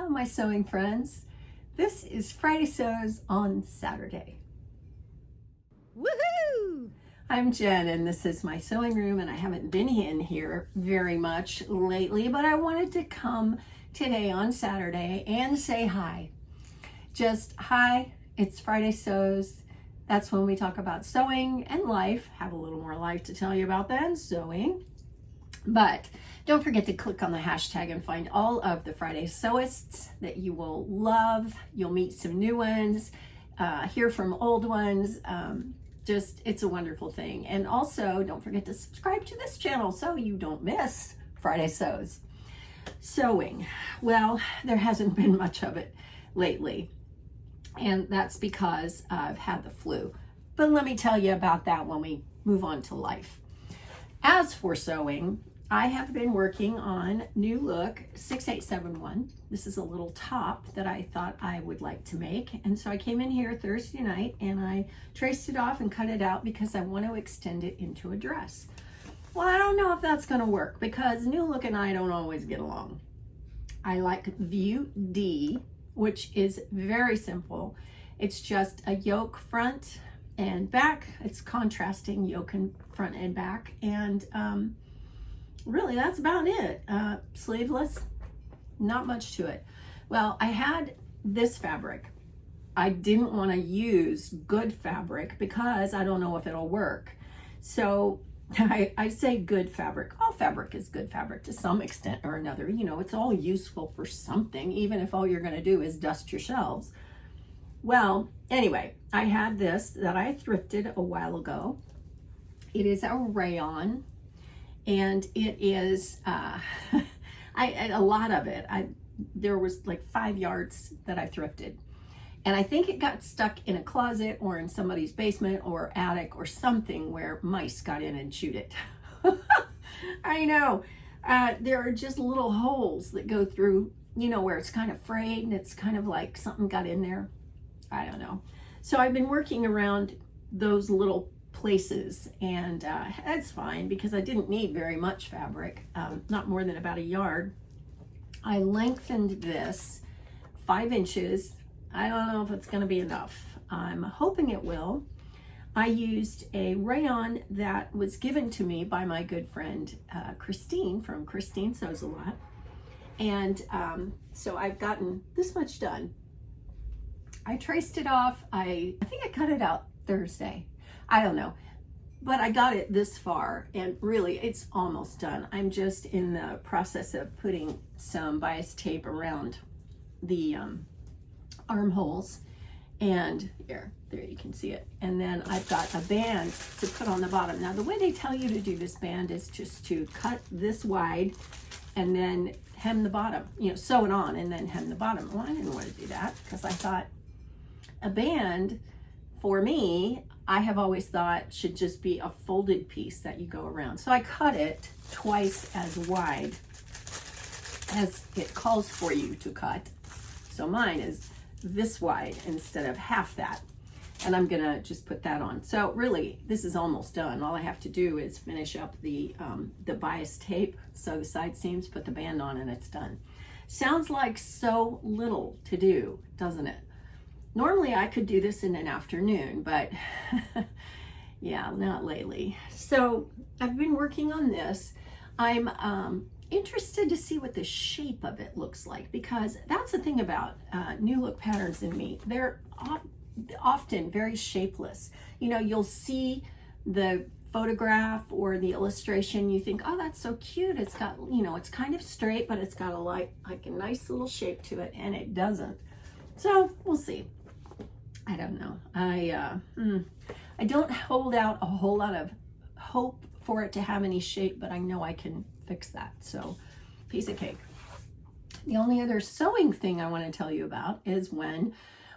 Hello, my sewing friends. This is Friday Sews on Saturday. Woohoo! I'm Jen, and this is my sewing room, and I haven't been in here very much lately, but I wanted to come today on Saturday and say hi. Just hi, it's Friday Sews. That's when we talk about sewing and life. Have a little more life to tell you about than sewing. But don't forget to click on the hashtag and find all of the Friday Sewists that you will love. You'll meet some new ones, hear from old ones. It's a wonderful thing. And also don't forget to subscribe to this channel so you don't miss Friday Sews. Sewing, well, there hasn't been much of it lately. And that's because I've had the flu. But let me tell you about that when we move on to life. As for sewing, I have been working on New Look 6871. This is a little top that I thought I would like to make. And so I came in here Thursday night and I traced it off and cut it out because I want to extend it into a dress. Well, I don't know if that's going to work because New Look and I don't always get along. I like View D, which is very simple. It's just a yoke front and back. It's contrasting yoke and front and back. And really, that's about it. Sleeveless, not much to it. Well, I had this fabric. I didn't want to use good fabric because I don't know if it'll work. So I say good fabric. All fabric is good fabric to some extent or another. You know, it's all useful for something, even if all you're going to do is dust your shelves. Well, anyway, I had this that I thrifted a while ago. It is a rayon. And it is, a lot of it. There was like 5 yards that I thrifted. And I think it got stuck in a closet or in somebody's basement or attic or something where mice got in and chewed it. I know. There are just little holes that go through, you know, where it's kind of frayed and it's kind of like something got in there. I don't know. So I've been working around those little places, and that's fine because I didn't need very much fabric, not more than about a yard. I lengthened this 5 inches. I don't know if it's going to be enough. I'm hoping it will. I used a rayon that was given to me by my good friend Christine from Christine Sews a Lot, and so I've gotten this much done. I traced it off. I think I cut it out Thursday. I don't know, but I got it this far and really it's almost done. I'm just in the process of putting some bias tape around the armholes, and there you can see it. And then I've got a band to put on the bottom. Now the way they tell you to do this band is just to cut this wide and then hem the bottom, you know, sew it on and then hem the bottom. Well, I didn't want to do that because I thought a band for me, I have always thought should just be a folded piece that you go around. So I cut it twice as wide as it calls for you to cut. So mine is this wide instead of half that. And I'm gonna just put that on. So really, this is almost done. All I have to do is finish up the bias tape, sew the side seams, put the band on, and it's done. Sounds like so little to do, doesn't it? Normally I could do this in an afternoon, but yeah, not lately. So I've been working on this. I'm interested to see what the shape of it looks like, because that's the thing about New Look patterns in me. They're often very shapeless. You know, you'll see the photograph or the illustration, you think, oh, that's so cute. It's got, you know, it's kind of straight, but it's got a like a nice little shape to it, and it doesn't. So we'll see. I don't know. I don't hold out a whole lot of hope for it to have any shape, but I know I can fix that. So, piece of cake. The only other sewing thing I want to tell you about is when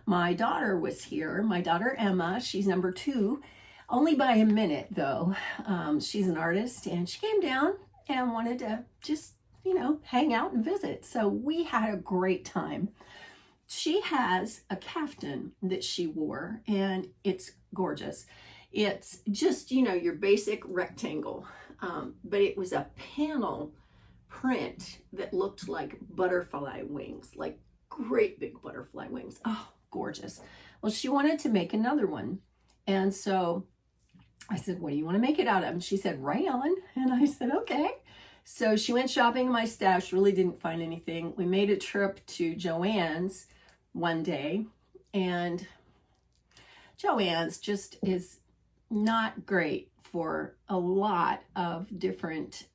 my daughter was here. My daughter Emma, she's number 2, only by a minute though. She's an artist, and she came down and wanted to just, you know, hang out and visit. So we had a great time. She has a caftan that she wore, and it's gorgeous. It's just, you know, your basic rectangle, but it was a panel print that looked like butterfly wings, like great big butterfly wings. Oh, gorgeous. Well, she wanted to make another one. And so I said, what do you want to make it out of? And she said, rayon. And I said, okay. So she went shopping in my stash, really didn't find anything. We made a trip to Joann's one day, and Joann's just is not great for a lot of different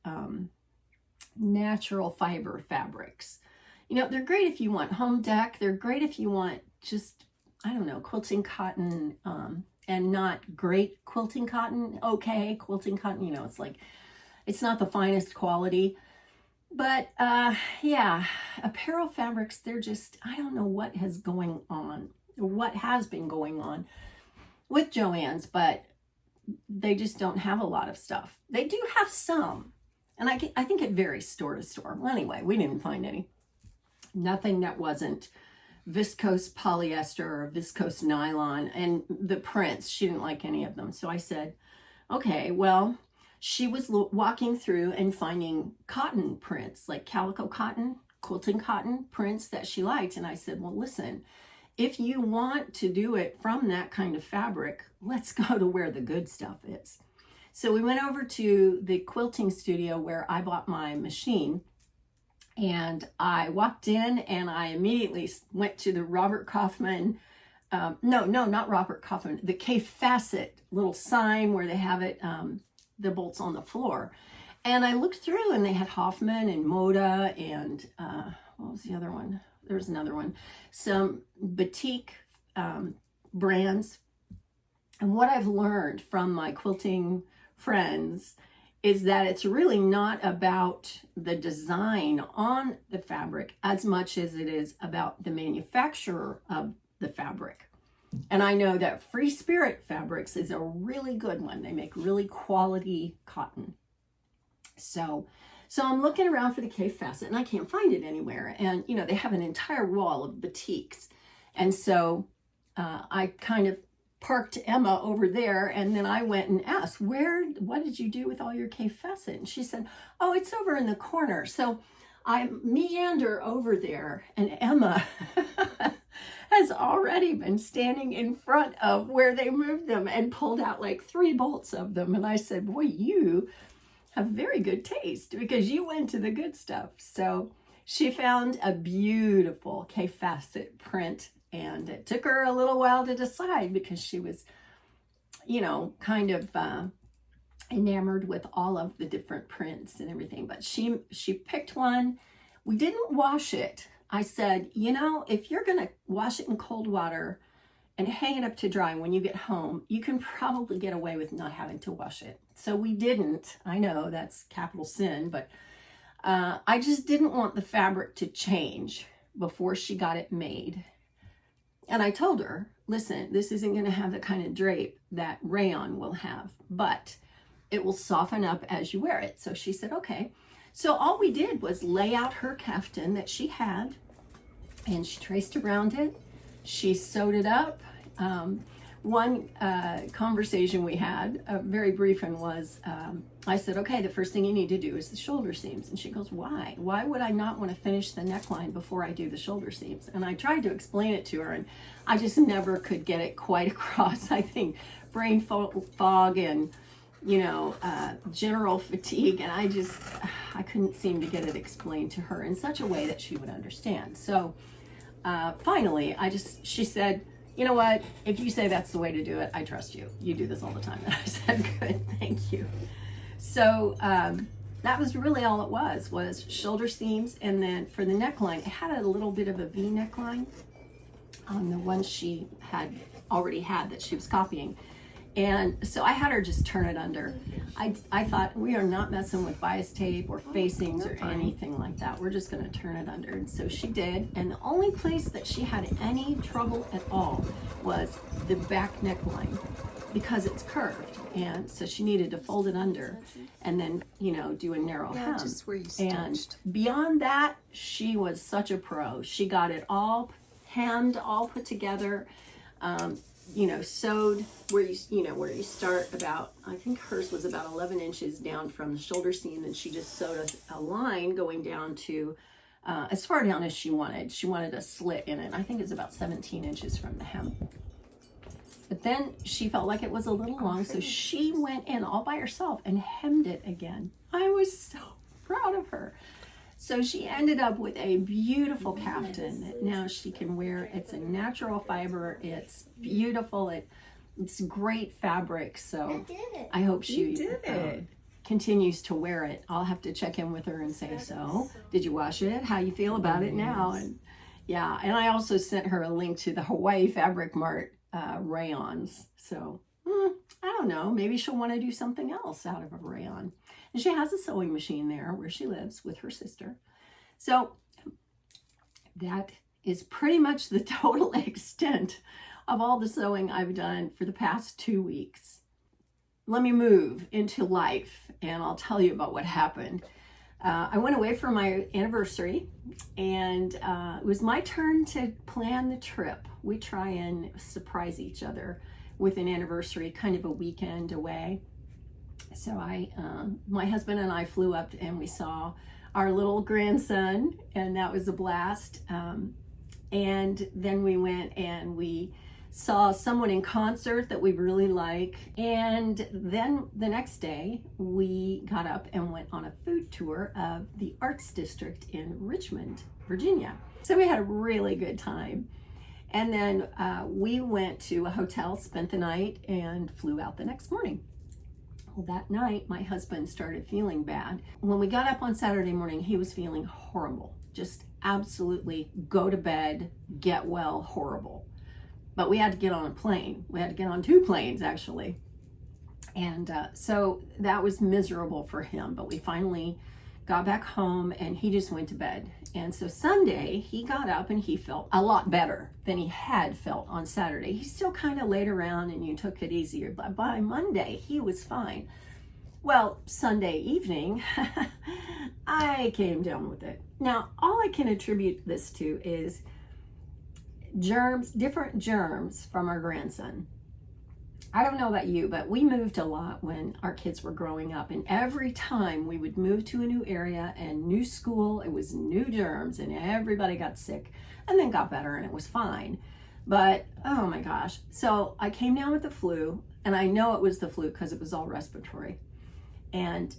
natural fiber fabrics. You know, they're great if you want home dec. They're great if you want just, I don't know, quilting cotton, and not great quilting cotton. Okay, quilting cotton, you know, it's like, it's not the finest quality. But yeah, apparel fabrics, they're just, I don't know what has going on, or what has been going on with Joann's, but they just don't have a lot of stuff. They do have some, and I think it varies store to store. Well, anyway, we didn't find any. Nothing that wasn't viscose polyester or viscose nylon, and the prints, she didn't like any of them. So I said, okay, well, she was walking through and finding cotton prints, like calico cotton, quilting cotton prints that she liked. And I said, well, listen, if you want to do it from that kind of fabric, let's go to where the good stuff is. So we went over to the quilting studio where I bought my machine, and I walked in and I immediately went to the Robert Kaufman, no, not Robert Kaufman, the K Facet little sign where they have it, the bolts on the floor. And I looked through and they had Hoffman and Moda and what was the other one? There's another one. Some batik brands. And what I've learned from my quilting friends is that it's really not about the design on the fabric as much as it is about the manufacturer of the fabric. And I know that Free Spirit Fabrics is a really good one. They make really quality cotton. So I'm looking around for the K Facet and I can't find it anywhere. And, you know, they have an entire wall of batiks. And so I kind of parked Emma over there, and then I went and asked, what did you do with all your K Facet? And she said, oh, it's over in the corner. So I meander over there, and Emma has already been standing in front of where they moved them and pulled out like 3 bolts of them. And I said, boy, you have very good taste because you went to the good stuff. So she found a beautiful K Facet print, and it took her a little while to decide because she was, you know, kind of enamored with all of the different prints and everything. But she picked one. We didn't wash it. I said, you know, if you're going to wash it in cold water and hang it up to dry when you get home, you can probably get away with not having to wash it. So we didn't. I know that's capital sin, but I just didn't want the fabric to change before she got it made. And I told her, listen, this isn't going to have the kind of drape that rayon will have, but it will soften up as you wear it. So she said, okay. So all we did was lay out her kaftan that she had, and she traced around it. She sewed it up. One conversation we had, a very brief one, was I said, okay, the first thing you need to do is the shoulder seams. And she goes, why? Why would I not want to finish the neckline before I do the shoulder seams? And I tried to explain it to her, and I just never could get it quite across. I think brain fog and, you know, general fatigue, and I couldn't seem to get it explained to her in such a way that she would understand. So finally, she said, you know what, if you say that's the way to do it, I trust you. You do this all the time. And I said, good, thank you. So that was really all it was shoulder seams. And then for the neckline, it had a little bit of a V neckline on the one she already had that she was copying. And so I had her just turn it under. I thought, we are not messing with bias tape or facings or anything like that. We're just going to turn it under. And so she did. And the only place that she had any trouble at all was the back neckline because it's curved. And so she needed to fold it under and then, you know, do a narrow hem. Just where you and stitched. Beyond that, she was such a pro. She got it all hemmed, all put together. You know, sewed where you start about, I think hers was about 11 inches down from the shoulder seam, and she just sewed a line going down to as far down as she wanted. She wanted a slit in it. I think it's about 17 inches from the hem. But then she felt like it was a little long, so she went in all by herself and hemmed it again. I was so proud of her. So she ended up with a beautiful caftan that now she can wear. It's a natural fiber. It's beautiful. It's great fabric. So I hope she continues to wear it. I'll have to check in with her and say, so did you wash it? How you feel about it now? And yeah, and I also sent her a link to the Hawaii Fabric Mart rayons. So I don't know, maybe she'll want to do something else out of a rayon. And she has a sewing machine there where she lives with her sister. So that is pretty much the total extent of all the sewing I've done for the past 2 weeks. Let me move into life and I'll tell you about what happened. I went away for my anniversary, and it was my turn to plan the trip. We try and surprise each other with an anniversary, kind of a weekend away. So my husband and I flew up and we saw our little grandson, and that was a blast. And then we went and we saw someone in concert that we really like. And then the next day we got up and went on a food tour of the Arts District in Richmond, Virginia. So we had a really good time. And then we went to a hotel, spent the night, and flew out the next morning. Well, that night my husband started feeling bad. When we got up on Saturday morning, he was feeling horrible, just absolutely go to bed, get well, horrible. But we had to get on a plane. We had to get on 2 planes, actually. And so that was miserable for him. But we finally got back home and he just went to bed. And so Sunday, he got up and he felt a lot better than he had felt on Saturday. He still kind of laid around and you took it easier. But by Monday, he was fine. Well, Sunday evening, I came down with it. Now, all I can attribute this to is germs, different germs from our grandson. I don't know about you, but we moved a lot when our kids were growing up, and every time we would move to a new area and new school, it was new germs and everybody got sick and then got better and it was fine. But oh my gosh. So I came down with the flu, and I know it was the flu because it was all respiratory. And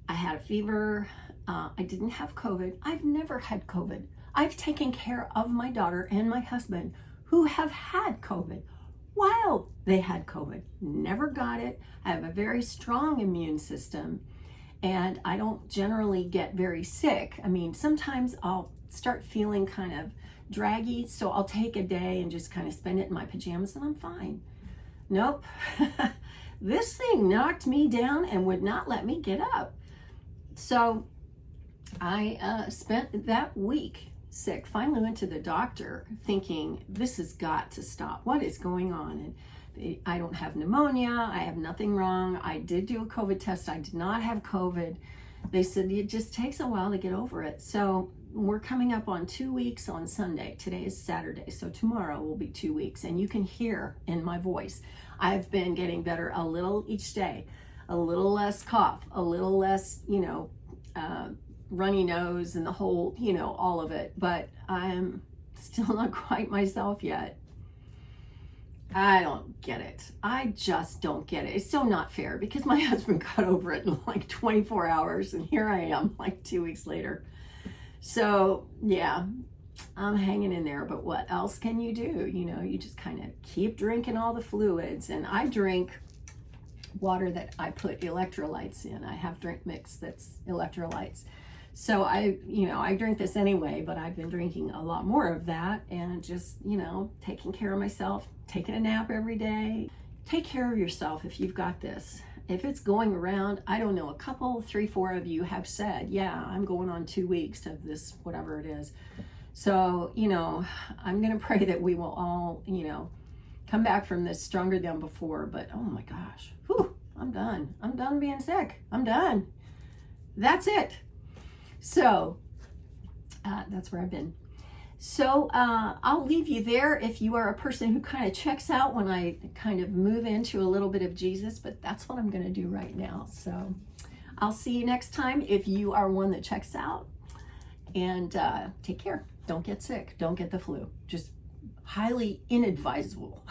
I had a fever. I didn't have COVID. I've never had COVID. I've taken care of my daughter and my husband who have had COVID while they had COVID. Never got it. I have a very strong immune system, and I don't generally get very sick. I mean, sometimes I'll start feeling kind of draggy, so I'll take a day and just kind of spend it in my pajamas and I'm fine. Nope. This thing knocked me down and would not let me get up. So I spent that week sick. Finally went to the doctor thinking, this has got to stop. What is going on? And I don't have pneumonia. I have nothing wrong. I did do a COVID test. I did not have COVID. They said it just takes a while to get over it. So we're coming up on 2 weeks on Sunday. Today is Saturday. So tomorrow will be 2 weeks. And you can hear in my voice, I've been getting better a little each day, a little less cough, a little less, runny nose and the whole, all of it, but I'm still not quite myself yet. I don't get it. I just don't get it. It's still not fair because my husband got over it in like 24 hours and here I am like 2 weeks later. So yeah, I'm hanging in there, but what else can you do? You just kind of keep drinking all the fluids, and I drink water that I put electrolytes in. I have drink mix that's electrolytes. So I drink this anyway, but I've been drinking a lot more of that and just, taking care of myself, taking a nap every day. Take care of yourself if you've got this. If it's going around, I don't know, a couple, 3, 4 of you have said, yeah, I'm going on 2 weeks of this, whatever it is. So, I'm going to pray that we will all, come back from this stronger than before. But oh my gosh, whew, I'm done. I'm done being sick. I'm done. That's it. So that's where I've been. So I'll leave you there if you are a person who kind of checks out when I kind of move into a little bit of Jesus, but that's what I'm going to do right now. So I'll see you next time if you are one that checks out. And take care. Don't get sick. Don't get the flu. Just highly inadvisable.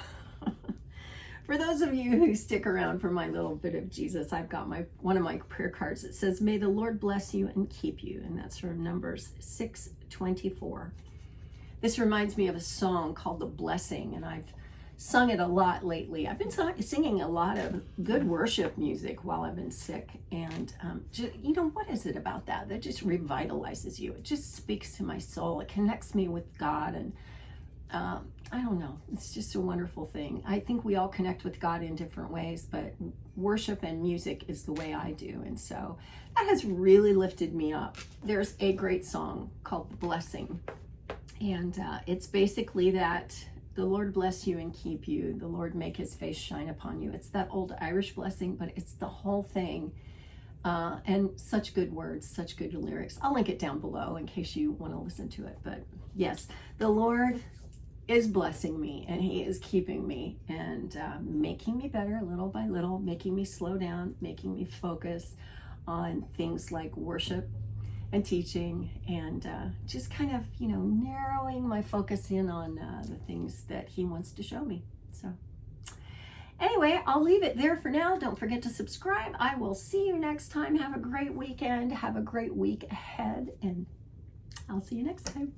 For those of you who stick around for my little bit of Jesus, I've got one of my prayer cards that says, "May the Lord bless you and keep you." And that's from Numbers 6:24. This reminds me of a song called "The Blessing," and I've sung it a lot lately. I've been singing a lot of good worship music while I've been sick. And what is it about that just revitalizes you? It just speaks to my soul. It connects me with God. And I don't know, it's just a wonderful thing. I think we all connect with God in different ways, but worship and music is the way I do. And so that has really lifted me up. There's a great song called "The Blessing." And it's basically that the Lord bless you and keep you. The Lord make his face shine upon you. It's that old Irish blessing, but it's the whole thing. And such good words, such good lyrics. I'll link it down below in case you want to listen to it. But yes, the Lord is blessing me, and he is keeping me and making me better little by little, making me slow down, making me focus on things like worship and teaching, and just kind of, narrowing my focus in on the things that he wants to show me. So anyway, I'll leave it there for now. Don't forget to subscribe. I will see you next time. Have a great weekend. Have a great week ahead, and I'll see you next time.